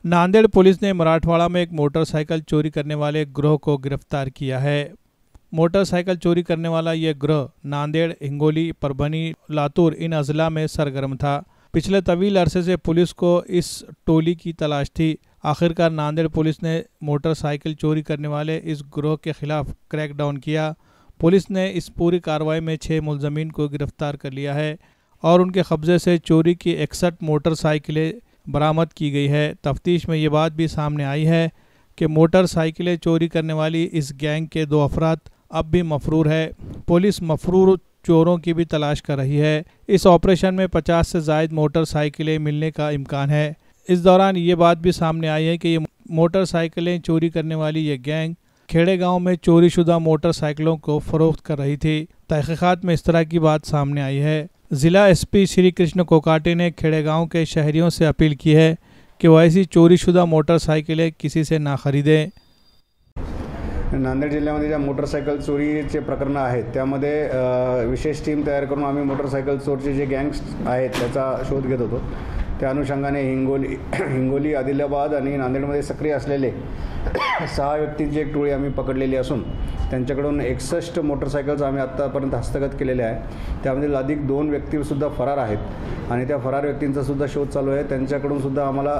Nanded police ने मराठवाड़ा में एक मोटरसाइकिल चोरी करने वाले गिरोह को गिरफ्तार किया है। मोटरसाइकिल चोरी करने वाला यह गिरोह नांदेड़, हिंगोली, परभनी, लातूर इन अजला में सरगर्म था। पिछले तवील अरसे से पुलिस को इस टोली की तलाश थी। आखिरकार नांदेड़ पुलिस ने मोटरसाइकिल चोरी करने वाले इस गिरोह के खिलाफ क्रैकडाउन किया। पुलिस ने इस पूरी कार्रवाई में 6 मुलजमीन को गिरफ्तार कर लिया है और उनके कब्जे से चोरी की 61 मोटरसाइकिलें बरामद की गई है। तफ्तीश में ये बात भी सामने आई है कि मोटरसाइकिलें चोरी करने वाली इस गैंग के 2 अफराद अब भी मफरूर है। पुलिस मफरूर चोरों की भी तलाश कर रही है। इस ऑपरेशन में 50 से ज़ायद मोटरसाइकिलें मिलने का इम्कान है। इस दौरान ये बात भी सामने आई है कि ये मोटरसाइकिलें चोरी करने वाली ये गैंग खेड़े गांव में चोरीशुदा मोटरसाइकिलों को फरोख्त कर रही थी। तहकीकात में इस तरह की बात सामने आई है। ज़िला एसपी श्री कृष्ण कोकाटे ने खेड़े गांव के शहरियों से अपील की है कि वो ऐसी चोरीशुदा मोटरसाइकिलें किसी से ना खरीदें। नांदेड जिल्ह्यामध्ये ज्या मोटरसायकल चोरीचे प्रकरण आहेत त्यामध्ये विशेष टीम तयार करून आम्ही मोटरसायकल चोरचे जे गँग्स आहेत त्याचा शोध घेत होतो। त्या अनुषंगाने हिंगोली, आदिलाबाद आणि नांदेडमध्ये सक्रिय असलेले 6 व्यक्तींची एक टोळी आम्ही पकडलेली असून त्यांच्याकडून 61 मोटरसायकल्स आम्ही आत्तापर्यंत हस्तगत केलेले आहे। त्यामध्ये अधिक 2 व्यक्तीसुद्धा फरार आहेत आणि त्या फरार व्यक्तींचा सुद्धा शोध चालू आहे। त्यांच्याकडून सुद्धा आम्हाला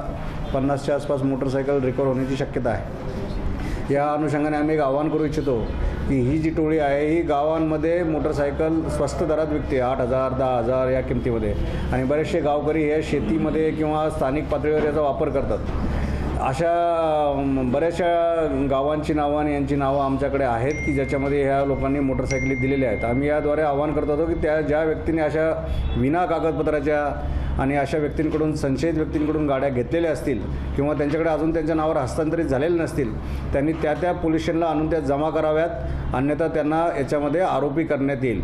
50च्या आसपास मोटरसायकल रिकवर होण्याची शक्यता आहे। या अनुषंगाने आम्ही एक आवाहन करू इच्छितो की ही जी टोळी आहे ही गावांमध्ये मोटरसायकल स्वस्त दरात विकते, 8,000 10,000 या किमतीमध्ये आणि बरेचसे गावकरी हे शेतीमध्ये किंवा स्थानिक पातळीवर याचा वापर करतात। अशा बऱ्याचशा गावांची नावं आणि यांची नावं आमच्याकडे आहेत की ज्याच्यामध्ये ह्या लोकांनी मोटरसायकली दिलेल्या आहेत। आम्ही याद्वारे आवाहन करत होतो की त्या ज्या व्यक्तीने अशा विना कागदपत्राच्या आणि अशा व्यक्तींकडून संशयित व्यक्तींकडून गाड्या घेतलेल्या असतील किंवा त्यांच्याकडे अजून त्यांच्या नावावर हस्तांतरित झालेले नसतील त्यांनी त्या पोलीस स्टेशनला आणून त्या जमा कराव्यात, अन्यथा त्यांना याच्यामध्ये आरोपी करण्यात येईल।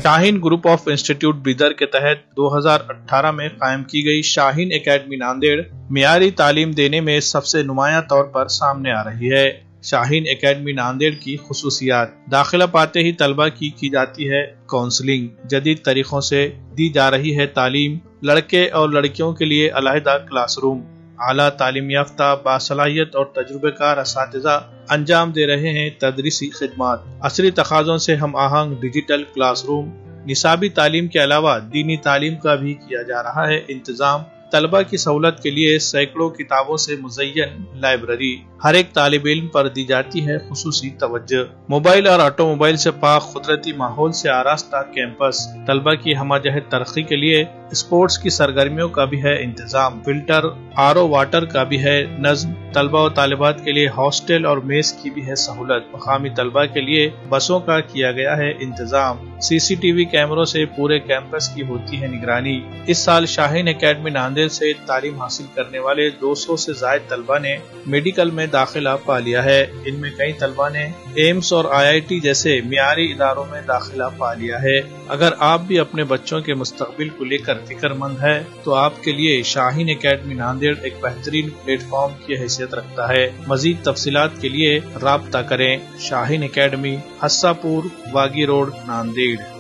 Shaheen group of institute Bidar के तहत 2018 में कायम की गई शाहीन एकेडमी नांदेड़ मियारी तालीम देने में सबसे नुमाया तौर पर सामने आ रही है। शाहीन एकेडमी नांदेड़ की खुसूसियात: दाखिला पाते ही तलबा की जाती है काउंसलिंग, जदीद तरीकों से दी जा रही है तालीम, लड़के और लड़कियों के लिए अलहदा क्लासरूम, आला तालीम याफ्ता बासलाहियत और तजुर्बेकार असातिज़ा अंजाम दे रहे हैं तदरीसी खिदमात, असरी तकाज़ों से हम आहंग डिजिटल क्लासरूम, निसाबी तालीम के अलावा दीनी तालीम का भी किया जा रहा है इंतजाम, तलबा की सहूलत के लिए सैकड़ों किताबों से मुज़य्यन लाइब्रेरी, हर एक तालिब इल्म पर दी जाती है खुसूसी तवज्जो, मोबाइल और ऑटोमोबाइल से पाक कुदरती माहौल से आरास्ता कैंपस, तलबा की हमाजहत तरक्की के लिए स्पोर्ट्स की सरगर्मियों का भी है इंतजाम, फिल्टर आरओ वाटर का भी है नज़्म, तलबा और तालिबात के लिए हॉस्टल और मेस की भी है सहूलत, मकामी तलबा के लिए बसों का किया गया है इंतजाम, CCTV कैमरों से पूरे कैंपस की होती है निगरानी। इस साल शाहीन एकेडमी नांदेड़ से तालीम हासिल करने वाले 200 से ज़ायद तलबा ने मेडिकल में दाखिला पा लिया है। इनमें कई तलबा ने एम्स और IIT जैसे मियारी इदारों में दाखिला पा लिया है। अगर आप भी अपने बच्चों के मुस्तकबिल को लेकर फिक्रमंद है तो आपके लिए शाहीन एकेडमी नांदेड़ एक बेहतरीन प्लेटफॉर्म की हैसियत रखता है। मजीद तफसीलात के लिए राब्ता करें। Shaheen academy, हस्सापुर, वागी road, Nanded.